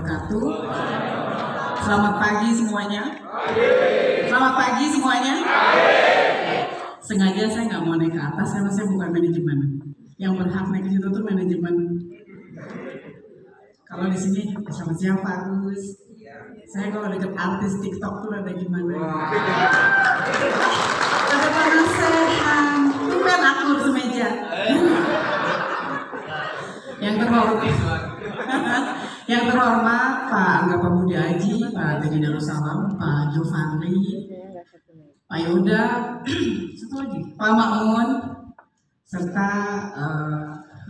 wabarakatuh. Selamat pagi semuanya. Selamat pagi semuanya. Sengaja saya nggak mau naik ke atas karena saya bukan manajemen. Yang berhak naik ke situ tuh manajemen. Kalau di sini sama siapa Agus? Saya kalau deket artis TikTok tuh ada gimana? Ada penasehan. Itu kan akur semeja. Yang terhormat Pak Angga Pambudi Aji, Pak Teddy Darussalam, Pak Jovandri, Pak Yoda, satu lagi, Pak Makmun, serta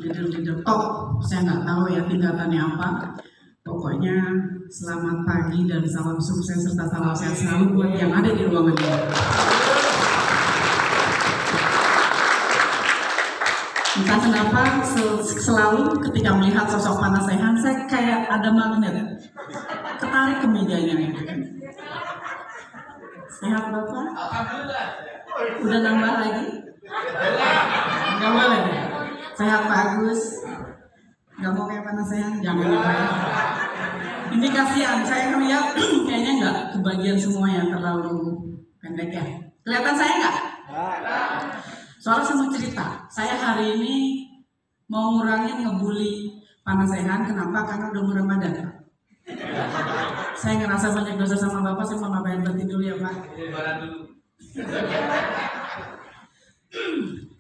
leader-leader top. Saya nggak tahu ya tingkatannya apa. Pokoknya selamat pagi dan salam sukses serta salam sehat selalu buat yang ada di ruangan ini. Entah kenapa selalu ketika melihat sosok Panasehan saya kayak ada magnet ketarik ke mejanya gitu kan. Sehat Bapak? Udah nambah lagi? Nggak boleh. Sehat Pak Agus? Nggak mau kayak Panasehan? Jangan lupa ya. Ini kasihan, saya ngeliat kayaknya nggak kebagian semua yang terlalu pendek ya. Kelihatan saya nggak? Soalnya saya mau cerita, saya hari ini mau ngurangin ngebully Panasehan. Kenapa? Karena udah mau Ramadan. Saya ngerasa banyak dosa sama Bapak, saya mau ngapain berarti dulu ya Pak.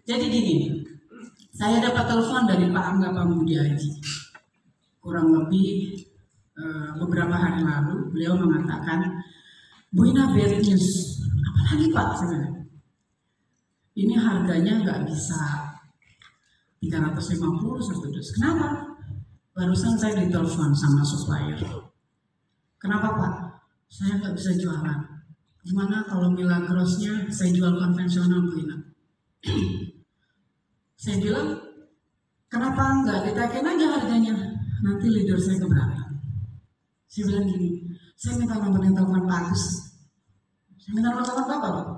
Jadi gini, saya dapat telepon dari Pak Angga Pambudi Aji. Kurang lebih beberapa hari lalu, beliau mengatakan, Bu Ina bad news. Apalagi Pak? Ini harganya nggak bisa 350 satu dus. Kenapa? Barusan saya ditelepon sama supplier. Kenapa Pak? Saya nggak bisa jualan. Gimana kalau Milagrosnya saya jual konvensional Bu Ina? Saya bilang, kenapa nggak ditaikin aja harganya? Nanti leader saya keberatan. Saya bilang gini, saya minta nomornya telepon Pak Agus. Saya minta nomor telepon Bapak Pak.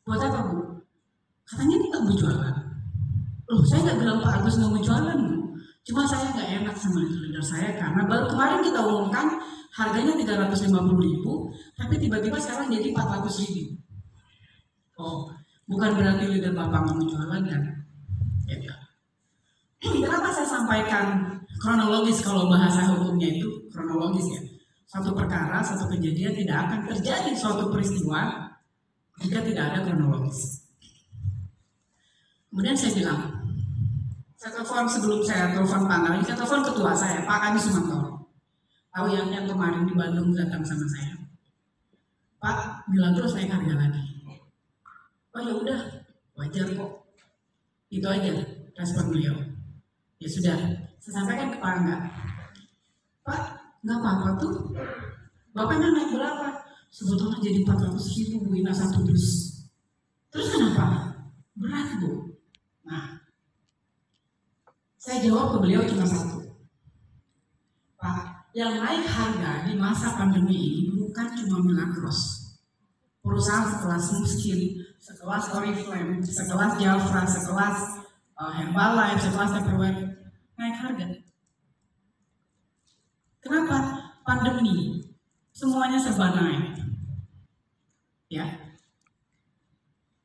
Buat apa Bu? Katanya ini nggak mau jualan. Loh, saya nggak bilang Pak Agus nggak mau jualan Bu. Cuma saya nggak enak sama leader saya karena baru kemarin kita umumkan harganya 350.000, tapi tiba-tiba sekarang jadi 400.000. Oh, bukan berarti leader Bapak nggak mau jualan kan? Ya. Kenapa saya sampaikan kronologis? Kalau bahasa hukumnya itu kronologis ya. Satu perkara, satu kejadian tidak akan terjadi suatu peristiwa jika tidak ada kronologis. Kemudian saya bilang, saya telepon sebelum saya telepon Pak Angga, saya telepon ketua saya, Pak Kami Sumantoro. Tahu yang kemarin di Bandung datang sama saya. Pak, bilang terus naik harga lagi. Oh ya udah, wajar kok. Itu aja respon beliau. Ya sudah, saya sampaikan ke Pak Angga. Pak, nggak apa-apa tuh. Bapaknya naik berapa? Sebetulnya jadi 400.000 Bu Ina satu dus. Terus kenapa? Berat Bu. Nah, saya jawab ke beliau cuma satu. Pak, yang naik harga di masa pandemi ini bukan cuma Milagros. Perusahaan sekelas Muskin, sekelas Oriflame, sekelas Jafra, sekelas Herbalife, sekelas Tupperware naik harga. Kenapa? Pandemi. Semuanya serba naik. Ya.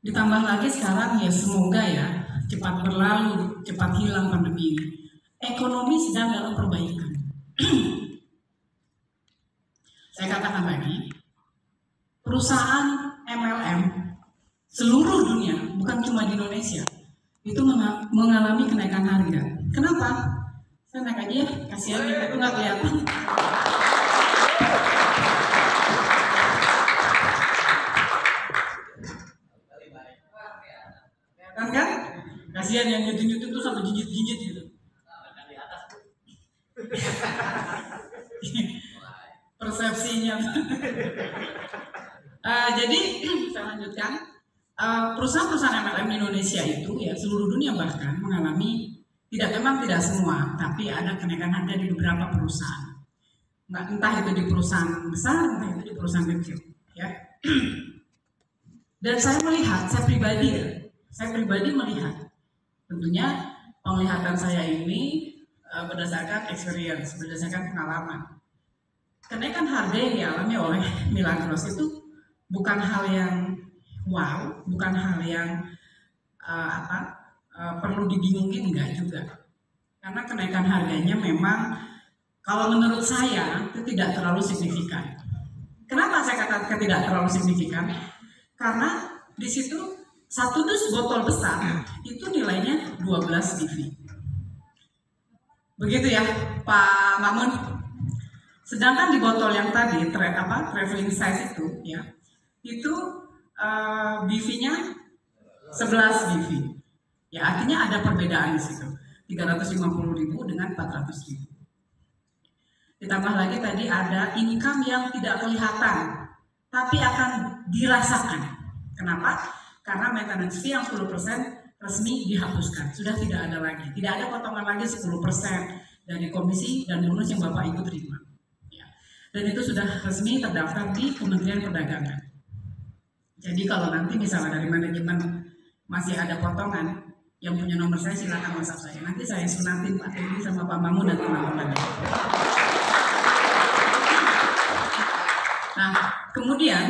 Ditambah lagi sekarang ya semoga ya cepat berlalu, cepat hilang pandemi ini. Ekonomi sedang dalam perbaikan. Saya katakan lagi, perusahaan MLM seluruh dunia, bukan cuma di Indonesia, itu mengalami kenaikan harga. Kenapa? Saya naik aja ya, kasihan itu nggak kelihatan. Kan? Kasihan yang nyutin-nyutin tuh sampai jinjit-jinjit gitu. Persepsinya. Jadi saya lanjutkan. Perusahaan-perusahaan MLM di Indonesia itu ya seluruh dunia bahkan mengalami memang tidak semua, tapi ada kenaikan harga di beberapa perusahaan. Entah itu di perusahaan besar, entah itu di perusahaan kecil. Ya. Dan saya melihat, saya pribadi melihat, tentunya penglihatan saya ini berdasarkan experience, berdasarkan pengalaman. Kenaikan harga yang dialami oleh Milagros itu bukan hal yang wow, bukan hal yang perlu dibingungin, enggak juga. Karena kenaikan harganya memang kalau menurut saya itu tidak terlalu signifikan. Kenapa saya katakan tidak terlalu signifikan? Karena di situ satu dus botol besar itu nilainya 12 DV. Begitu ya, Pak Mamun. Sedangkan di botol yang tadi traveling size itu ya, itu BV-nya 11 BV. Ya, artinya ada perbedaan di situ. 350.000 dengan 400.000. Ditambah lagi tadi ada income yang tidak kelihatan, tapi akan dirasakan. Kenapa? Karena maintenance fee yang 10% resmi dihapuskan. Sudah tidak ada lagi. Tidak ada potongan lagi 10% dari komisi dan bonus yang Bapak Ibu terima. Ya. Dan itu sudah resmi terdaftar di Kementerian Perdagangan. Jadi kalau nanti misalnya dari manajemen masih ada potongan, yang punya nomor saya silakan WhatsApp saya. Nanti saya sunatin Pak Teddy sama Pak Mamun dan teman-teman. Nah, kemudian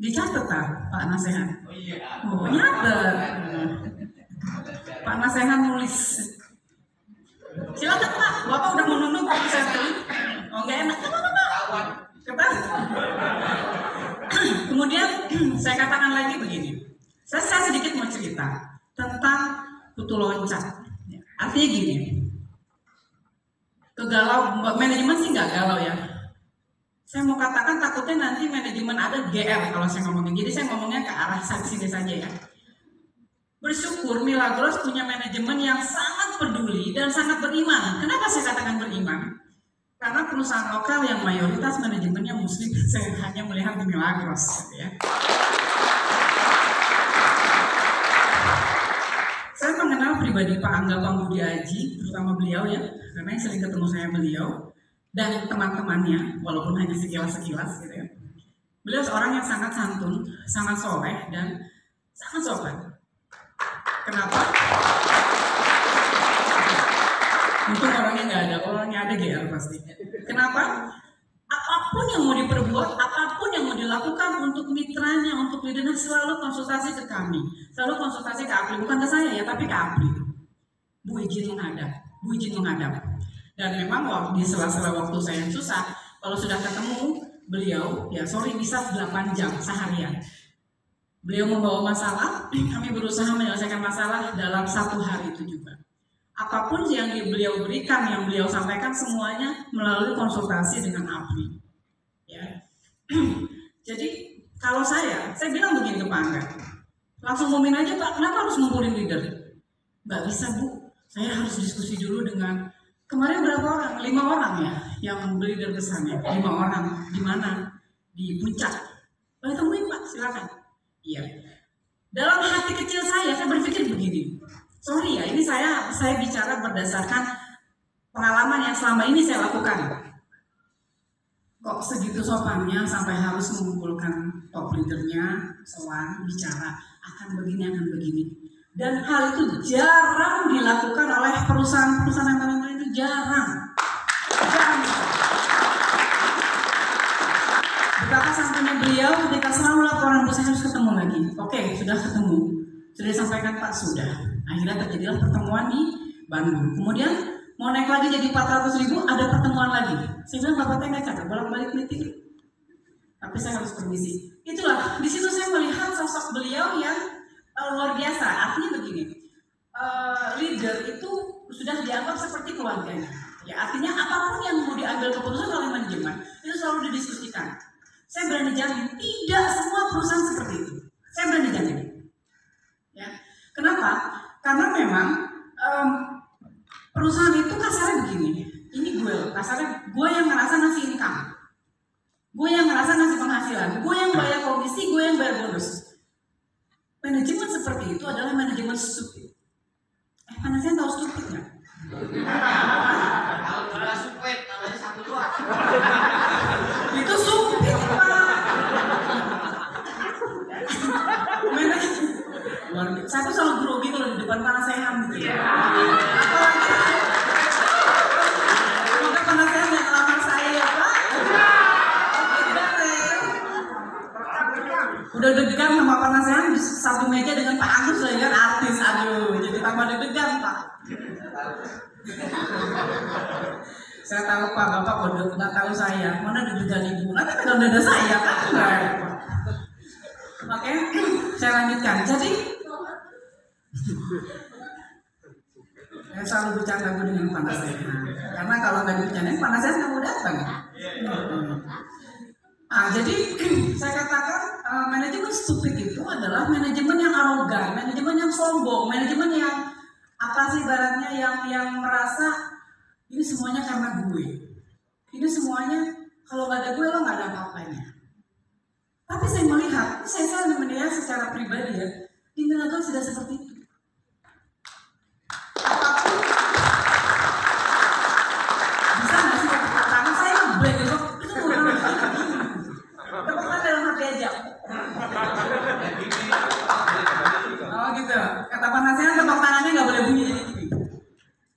dicatat Pak Nasehan. Oh, nyatet. Pak Nasehan nulis. Silakan Pak, Bapak udah menunduk kalau saya tulis. Oh, nggak enak kan Pak? Kemudian saya katakan lagi begini. Saya sedikit mau cerita tentang kutu loncat. Artinya gini, kegalau manajemen sih nggak galau ya. Saya mau katakan takutnya nanti manajemen ada GR kalau saya ngomongin. Jadi saya ngomongnya ke arah saksi saja ya. Bersyukur Milagros punya manajemen yang sangat peduli dan sangat beriman. Kenapa saya katakan beriman? Karena perusahaan lokal yang mayoritas manajemennya muslim, saya hanya melihat di Milagros gitu ya. Saya mengenal pribadi Pak Angga Pambudi Aji, terutama beliau ya, karena yang sering ketemu saya beliau dan teman-temannya, walaupun hanya sekilas-sekilas gitu ya. Beliau seorang yang sangat santun, sangat soleh dan sangat sopan. Kenapa? Untung orangnya nggak ada, orangnya ada GR pasti. Kenapa? Apapun yang mau diperbuat, apapun yang mau dilakukan untuk mitranya, untuk leadernya selalu konsultasi ke kami. Selalu konsultasi ke Apri, bukan ke saya ya, tapi ke Apri. Bu izin menghadap. Dan memang di sela-sela waktu saya yang susah, kalau sudah ketemu beliau, ya bisa 8 jam seharian. Beliau membawa masalah, kami berusaha menyelesaikan masalah dalam 1 hari itu juga. Apapun yang beliau berikan, yang beliau sampaikan semuanya melalui konsultasi dengan Apri. Ya. Jadi kalau saya bilang begini ke Pak Angga, langsung ngomongin aja Pak, kenapa harus ngumpulin leader? Nggak bisa Bu, saya harus diskusi dulu dengan, kemarin berapa orang? 5 orang ya yang leader besarnya, 5 orang. Di mana? Di Puncak. Boleh temuin Pak, silakan. Iya. Dalam hati kecil saya berpikir begini. Sorry ya, ini saya bicara berdasarkan pengalaman yang selama ini saya lakukan. Kok segitu sopannya sampai harus mengumpulkan top leadernya, soal bicara akan begini. Dan hal itu jarang dilakukan oleh perusahaan yang lain itu jarang. Betapa sampainya beliau ketika selalu laporan, saya harus ketemu lagi. Oke, sudah ketemu. Sudah disampaikan Pak, sudah. Akhirnya terjadilah pertemuan di Bandung. Kemudian mau naik lagi jadi 400.000, ada pertemuan lagi. Saya bilang Bapak nggak capek bolak-balik meeting. Tapi saya harus permisi. Itulah, di situ saya melihat sosok beliau yang luar biasa. Artinya begini, leader itu sudah dianggap seperti keluarganya. Ya, artinya apapun yang mau diambil keputusan oleh manajemen itu selalu didiskusikan. Saya berani jamin tidak semua perusahaan seperti itu. Saya berani jamin. Ya, kenapa? Karena memang perusahaan itu kasarnya begini. Ini kasarnya gue yang ngerasa ngasih income, gue yang ngerasa ngasih penghasilan, gue yang bayar komisi, gue yang bayar bonus. Manajemen seperti itu adalah manajemen stupid. Panasnya tahu stupid nggak? Kalau stupid, namanya 1-2. Itu stupid Pak. Saya tuh selalu grogi kalau di depan Pak Nasehan gitu ya. Saya tahu Pak, Bapak bodoh, nggak tahu saya. Mana duit dari Ibu? Nanti pegang dada saya kan? Oke, saya lanjutkan. Jadi, saya selalu bercanda dengan panas saya. Karena kalau nggak dibercandain, panasnya nggak mau datang. Jadi saya katakan manajemen stupid itu adalah manajemen yang arogan, manajemen yang sombong, manajemen yang apa sih ibaratnya yang merasa ini semuanya karena gue. Ini semuanya kalau nggak ada gue lo nggak ada apa-apanya. Tapi saya melihat, saya melihat secara pribadi ya, di Milagro sudah seperti itu. Apapun bisa nggak sih tepuk tangan saya ngeblank itu tepuk tangan dalam hati aja. Oh gitu. Kata panasnya tepuk tangannya nggak boleh bunyi jadi gini.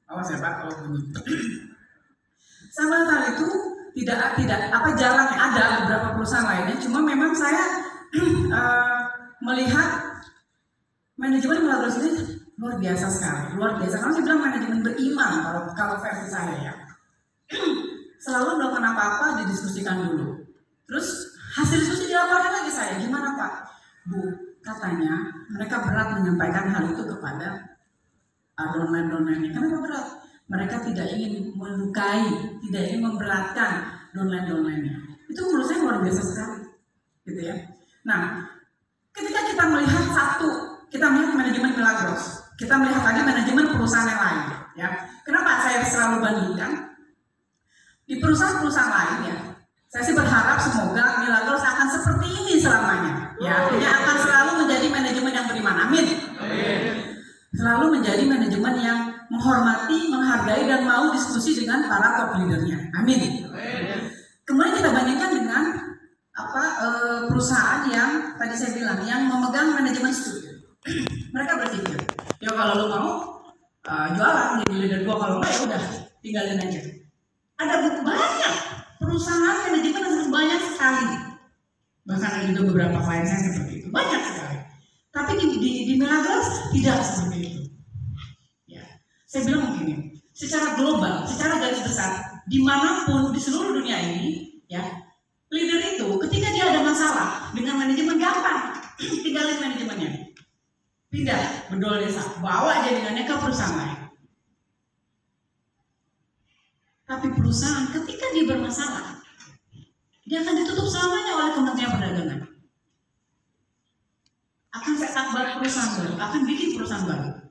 Awas ya Pak kalau bunyi. Sama hal itu tidak apa jalannya ada beberapa perusahaan lainnya. Cuma memang saya melihat manajemen Milagro ini luar biasa sekali, luar biasa. Kalau saya bilang manajemen beriman kalau versi saya ya. Selalu melakukan apa-apa didiskusikan dulu. Terus hasil diskusi dilaporkan lagi saya. Gimana Pak? Bu, katanya mereka berat menyampaikan hal itu kepada downline-downline-nya. Kenapa berat? Mereka tidak ingin melukai, tidak ingin memberatkan downline-downline-nya. Itu menurut saya luar biasa sekali, gitu ya. Nah, ketika kita melihat kita melihat manajemen Milagros, kita melihat lagi manajemen perusahaan yang lain, ya. Kenapa saya selalu bandingkan di perusahaan-perusahaan lain ya? Saya sih berharap semoga Milagros akan seperti ini selamanya, ya. Artinya akan selalu menjadi manajemen yang beriman, amin. Selalu menjadi manajemen yang menghormati, menghargai, dan mau diskusi dengan para top leadernya. Amin. Kemudian kita bandingkan dengan perusahaan yang tadi saya bilang yang memegang manajemen studi. Mereka berpikir, ya kalau lo mau jualan jadi leader gua, kalau enggak ya udah tinggalin aja. Ada banyak perusahaan manajemen yang banyak sekali. Bahkan ada juga beberapa klien saya seperti itu, banyak sekali. Tapi di Milagros tidak seperti itu. Saya bilang begini, secara global, secara garis besar, dimanapun di seluruh dunia ini, ya, leader itu ketika dia ada masalah dengan manajemen gampang, tinggalin manajemennya, pindah bedol desa, bawa jaringannya ke perusahaan lain. Tapi perusahaan ketika dia bermasalah, dia akan ditutup selamanya oleh Kementerian Perdagangan. Akan setup baru perusahaan baru, akan bikin perusahaan baru.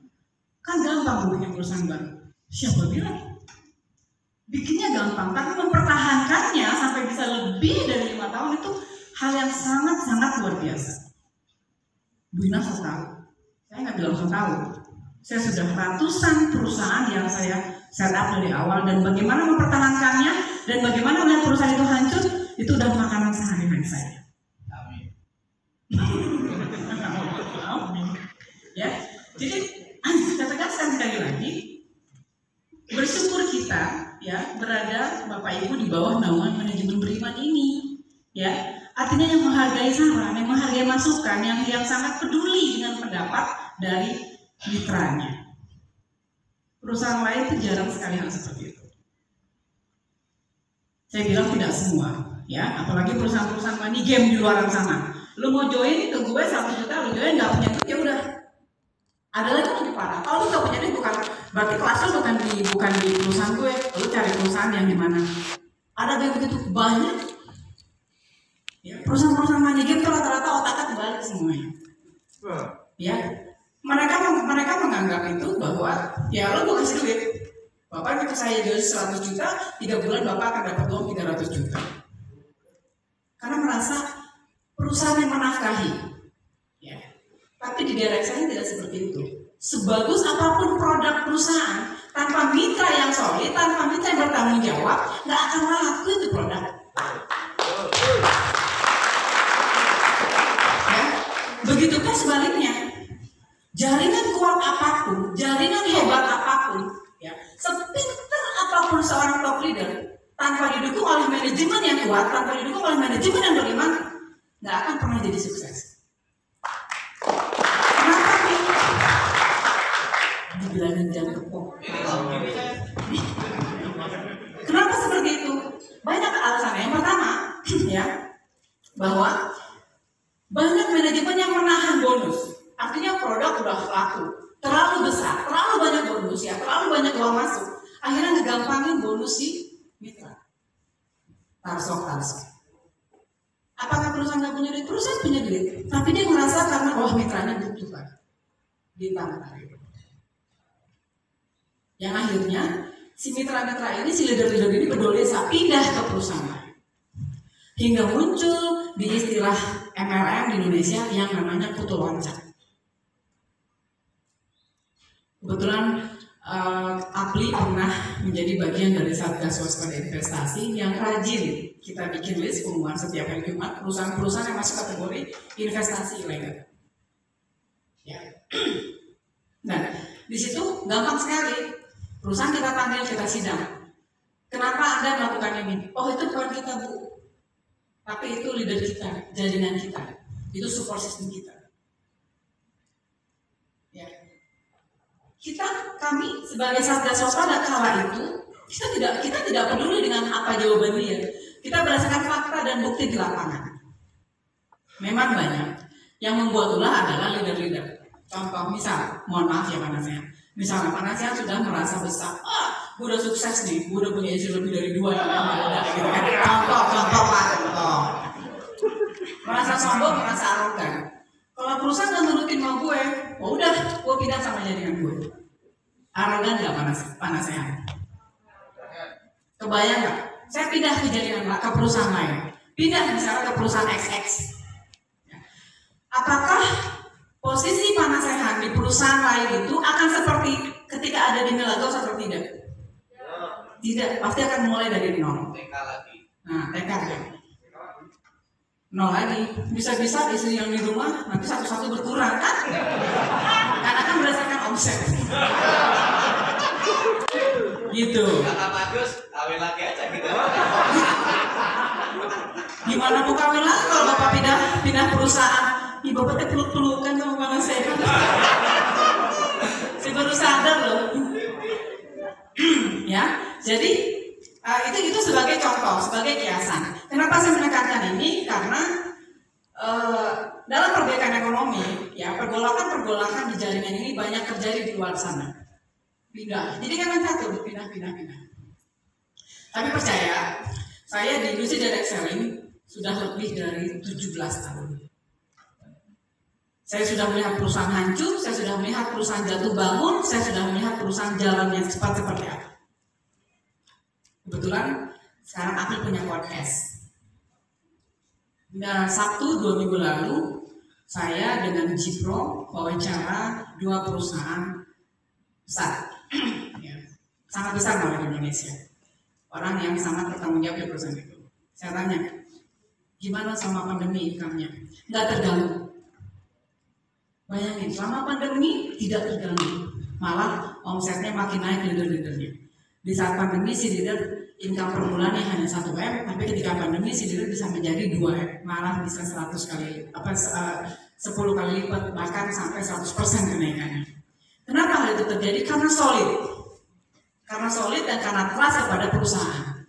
Kan gampang bikin perusahaan baru. Siapa bilang? Bikinnya gampang, tapi mempertahankannya sampai bisa lebih dari 5 tahun itu hal yang sangat-sangat luar biasa. Bu Ina so tahu. Saya nggak bilang so tahu. Saya sudah ratusan perusahaan yang saya set up dari awal, dan bagaimana mempertahankannya dan bagaimana melihat perusahaan itu hancur, itu udah makanan sehari-hari saya. Amin. Ya, jadi saya tegaskan sekali lagi, bersyukur kita ya berada Bapak Ibu di bawah naungan manajemen beriman ini, ya. Artinya yang menghargai saran, yang menghargai masukan, yang sangat peduli dengan pendapat dari mitranya. Perusahaan lain itu jarang sekali hal seperti itu. Saya bilang tidak semua, ya. Apalagi perusahaan-perusahaan money game di luar sana. Lu mau join ke gue 1 juta, lu join nggak punya duit ya udah. Ada lagi yang lebih parah. Kalau lu nggak punya duit bukan berarti kelas lu bukan di perusahaan gue. Lu cari perusahaan yang di mana? Ada yang begitu banyak. Ya, perusahaan-perusahaan money game itu rata-rata otaknya terbalik semuanya. Ya, mereka menganggap itu bahwa ya lo gue kasih duit, bapak minta saya jual 100 juta, 3 bulan bapak akan dapat uang 300 juta. Karena merasa perusahaan yang menafkahi. Ya. Tapi di daerah saya tidak seperti itu. Sebagus apapun produk perusahaan, tanpa mitra yang solid, tanpa mitra yang bertanggung jawab, nggak akan laku itu produk. Ya. Begitupun sebaliknya. Jaringan kuat apapun, jaringan hebat apapun, ya, sepintar apapun seorang top leader, tanpa didukung oleh manajemen yang kuat, tanpa didukung oleh manajemen yang beriman, nggak akan pernah jadi sukses. Kenapa nih? Dibilangin jangan tepuk. Kenapa bonus si mitra. Tarsok. Apakah perusahaan nggak punya duit? Perusahaan punya duit, tapi dia merasa karena mitranya butuh kan, ditambah. Yang akhirnya si mitra-mitra ini, si leader-leader ini berdolesa pindah ke perusahaan lain. Hingga muncul di istilah MLM di Indonesia yang namanya kutu loncat. Kebetulan Apli pernah menjadi bagian dari Satgas Waspada Investasi yang rajin kita bikin list pengumuman setiap hari Jumat perusahaan-perusahaan yang masuk kategori investasi ilegal. Ya. Nah, di situ gampang sekali. Perusahaan kita panggil, kita sidang. Kenapa Anda melakukan ini? Oh, itu bukan kita, Bu. Tapi itu leader kita, jaringan kita. Itu support system kita. Ya. Kami sebagai Satgas Waspada kala itu, kita tidak peduli dengan apa jawaban dia. Kita berdasarkan fakta dan bukti di lapangan. Memang banyak. Yang membuat ulah adalah leader-leader. Contoh, misal, mohon maaf ya Panasnya. Misalnya Panasnya sudah merasa besar. Gue udah sukses nih, gue udah punya istri lebih dari 2 gitu kan. Contoh Pak. Merasa sombong, merasa arogan. Kalau perusahaan nggak nurutin mau gue, udah, gue pindah sama jaringan gue. Arogan nggak Panasnya? Kebayang nggak? Saya pindah ke jaringan ke perusahaan lain. Pindah misalnya ke perusahaan XX. Apakah posisi Panasehan di perusahaan lain itu akan seperti ketika ada di Milagros atau tidak? Tidak, pasti akan mulai dari 0. TK lagi. Nah, TK ya. 0 lagi. Bisa-bisa istri yang di rumah nanti satu-satu berkurang kan? Karena kan berdasarkan omset. Gitu. Kata bagus, kawin lagi aja gitu. Gimana mau kawin lagi kalau bapak pindah perusahaan? Ibu bapaknya peluk-pelukan sama Panasehan. Saya baru sadar loh. Ya, jadi itu sebagai contoh, sebagai kiasan. Kenapa saya menekankan ini? Karena dalam perbaikan ekonomi, ya pergolakan di jaringan ini banyak terjadi di luar sana. Pindah, jadi kan satu pindah. Tapi percaya, saya di industri direct selling sudah lebih dari 17 tahun. Saya sudah melihat perusahaan hancur, saya sudah melihat perusahaan jatuh bangun, saya sudah melihat perusahaan jalan yang cepat seperti apa. Kebetulan sekarang aku punya podcast. Nah, Sabtu 2 minggu lalu saya dengan Jipro wawancara 2 perusahaan besar, ya, sangat besar malah di Indonesia. Orang yang sangat bertanggung jawab di perusahaan itu. Saya tanya, gimana sama pandemi income-nya? Nggak terganggu. Bayangin, selama pandemi tidak terganggu, malah omsetnya makin naik leader-leadernya. Di saat pandemi si leader income per bulannya hanya 1 M, tapi ketika pandemi si leader bisa menjadi 2 M, malah bisa 10 kali lipat, bahkan sampai 100% kenaikannya. Kenapa hal itu terjadi? Karena solid dan karena trust kepada perusahaan.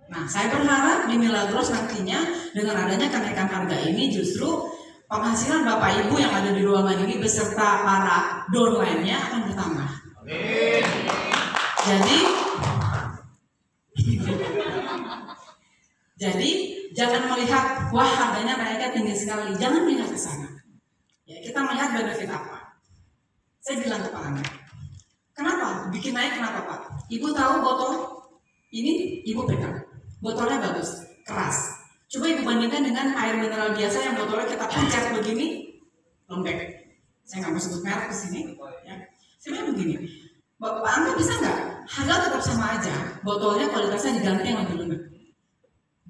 Nah, saya berharap di Milagros nantinya dengan adanya kenaikan harga ini justru penghasilan Bapak Ibu yang ada di ruangan ini beserta para downline-nya akan bertambah. Jadi jangan melihat wah harganya naiknya tinggi sekali, jangan melihat ke sana. Ya, kita melihat benefit apa. Saya bilang ke Pak Anda, kenapa bikin naik? Kenapa Pak? Ibu tahu botol ini Ibu pegang, botolnya bagus, keras. Coba Ibu bandingkan dengan air mineral biasa yang botolnya kita pencet begini, lembek. Saya nggak mau sebut merek di sini. Ya. Saya bilang begini, Bapak Anda bisa nggak? Harga tetap sama aja, botolnya kualitasnya diganti yang lebih lembek.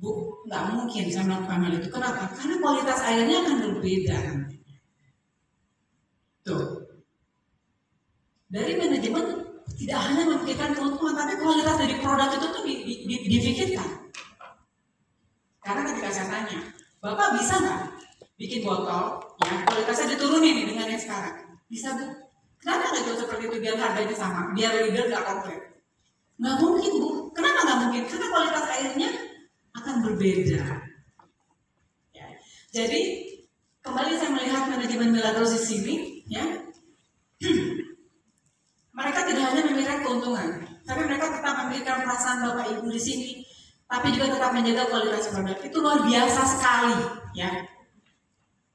Bu, nggak mungkin saya melakukan hal itu. Kenapa? Karena kualitas airnya akan berbeda. Tuh. Dari manajemen tidak hanya memikirkan keuntungan, tapi kualitas dari produk itu tuh difikirkan. Karena ketika saya tanya, Bapak bisa nggak bikin botol yang kualitasnya diturunin nih dengan yang sekarang? Bisa Bu? Kenapa nggak jual seperti itu biar harganya sama, biar leader nggak komplain? Nggak mungkin Bu. Kenapa nggak mungkin? Karena kualitas airnya akan berbeda. Ya. Jadi kembali saya melihat manajemen Milagros di sini, ya. Mereka tidak hanya memikirkan direct keuntungan. Tapi mereka tetap memberikan perasaan Bapak Ibu di sini, tapi juga tetap menjaga kualitas produk. Itu luar biasa sekali, ya.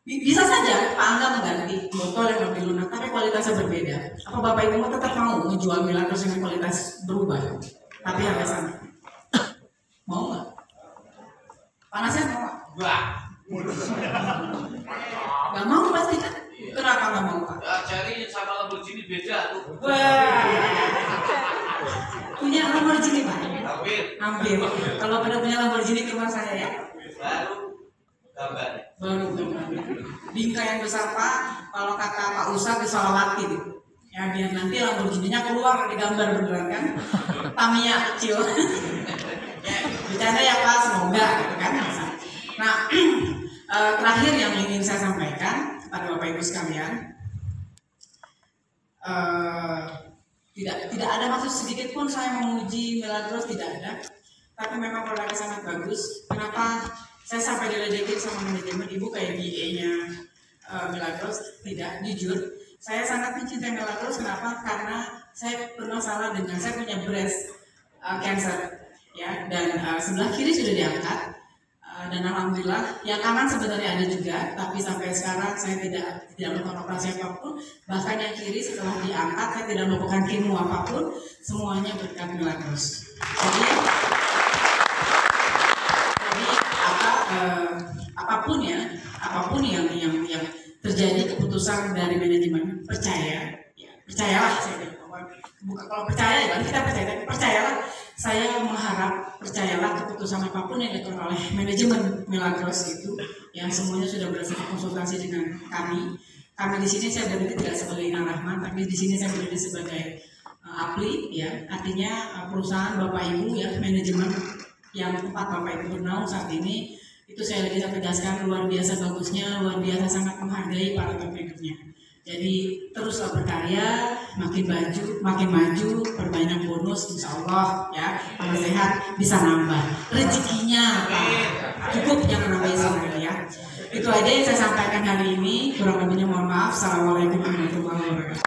Bisa saja Pak Angga mengganti botol yang lebih lunak, tapi kualitasnya berbeda. Apa Bapak Ibu mau tetap mau menjual Milagros dengan kualitas berubah, tapi harga sama? Mau nggak? Panasnya mau nggak? Nggak mau pasti kan? Kenapa nggak mau Pak? Ya cari sama Lamborghini beda tuh. Wah, punya Lamborghini Pak? Hampir. Kalau pada punya Lamborghini ke rumah saya ya. Baru gambar. Bingkai yang besar Pak. Kalau kata Pak Usa disolawati gitu. Ya biar nanti Lamborghini-nya keluar di gambar beneran kan. Tamiya kecil. Ya, bercanda ya Pak, semoga gitu kan. Nah, terakhir yang ingin saya sampaikan kepada Bapak Ibu sekalian, tidak ada maksud sedikit pun saya memuji Milagros, tidak ada. Tapi memang produknya sangat bagus. Kenapa saya sampai diledekin sama manajemen Ibu kayak BA-nya Milagros? Tidak, jujur saya sangat mencintai Milagros. Kenapa? Karena saya bermasalah dengan, saya punya breast cancer ya, dan sebelah kiri sudah diangkat. Dan alhamdulillah yang kanan sebenarnya ada juga, tapi sampai sekarang saya tidak melakukan operasi apapun. Bahkan yang kiri setelah diangkat saya tidak melakukan kemo apapun, semuanya berkat Milagros. Jadi apapun yang terjadi keputusan dari manajemen, percayalah saya bilang. Bukan kalau percaya ya kita percaya, tapi percayalah, saya mengharap, percayalah keputusan apapun yang dilakukan oleh manajemen Milagros itu, yang semuanya sudah berdasarkan konsultasi dengan kami. Kami di sini saya berdiri tidak sebagai Ina Rahman, tapi di sini saya berdiri sebagai APLI, ya, artinya perusahaan Bapak Ibu ya, manajemen yang tempat Bapak Ibu bernaung saat ini. Itu saya lagi tegaskan luar biasa bagusnya, luar biasa sangat menghargai para top leadernya. Jadi teruslah berkarya, makin maju, perbanyak bonus, insya Allah ya, kalau sehat bisa nambah rezekinya, cukup jangan nambah isinya ya. Itu aja yang saya sampaikan hari ini, kurang lebihnya mohon maaf. Assalamualaikum warahmatullahi wabarakatuh.